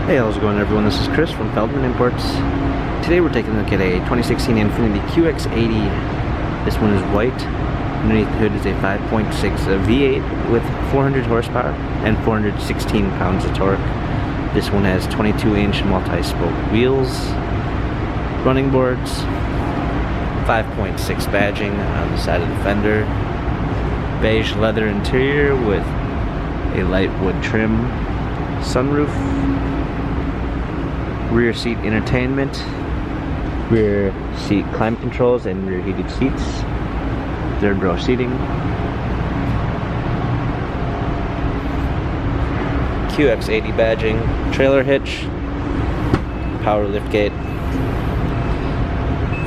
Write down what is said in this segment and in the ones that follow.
Hey, how's it going everyone? This is Chris from Feldmann Imports. Today we're taking a look at a 2016 Infiniti QX80. This one is white. Underneath the hood is a 5.6 V8 with 400 horsepower and 416 pounds of torque. This one has 22-inch multi-spoke wheels, running boards, 5.6 badging on the side of the fender, beige leather interior with a light wood trim, sunroof, rear seat entertainment, rear seat climate controls and rear heated seats, third row seating, QX80 badging, trailer hitch, power liftgate,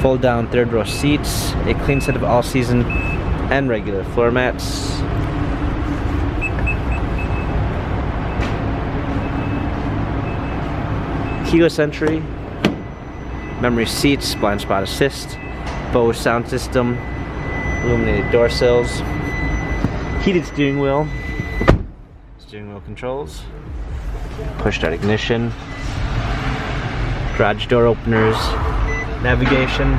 fold down third row seats, a clean set of all-season and regular floor mats, keyless entry, memory seats, blind spot assist, Bose sound system, illuminated door sills, heated steering wheel controls, push start ignition, garage door openers, navigation,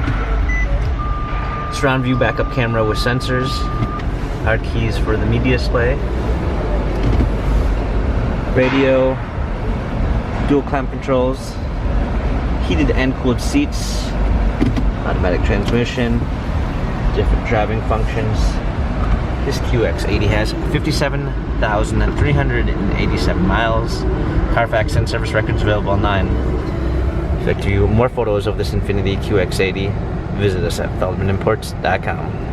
surround view backup camera with sensors, our keys for the media display, radio, dual climate controls, heated and cooled seats, automatic transmission, different driving functions. This QX80 has 57,387 miles. Carfax and service records available online. If you'd like to view more photos of this Infiniti QX80, visit us at feldmanimports.com.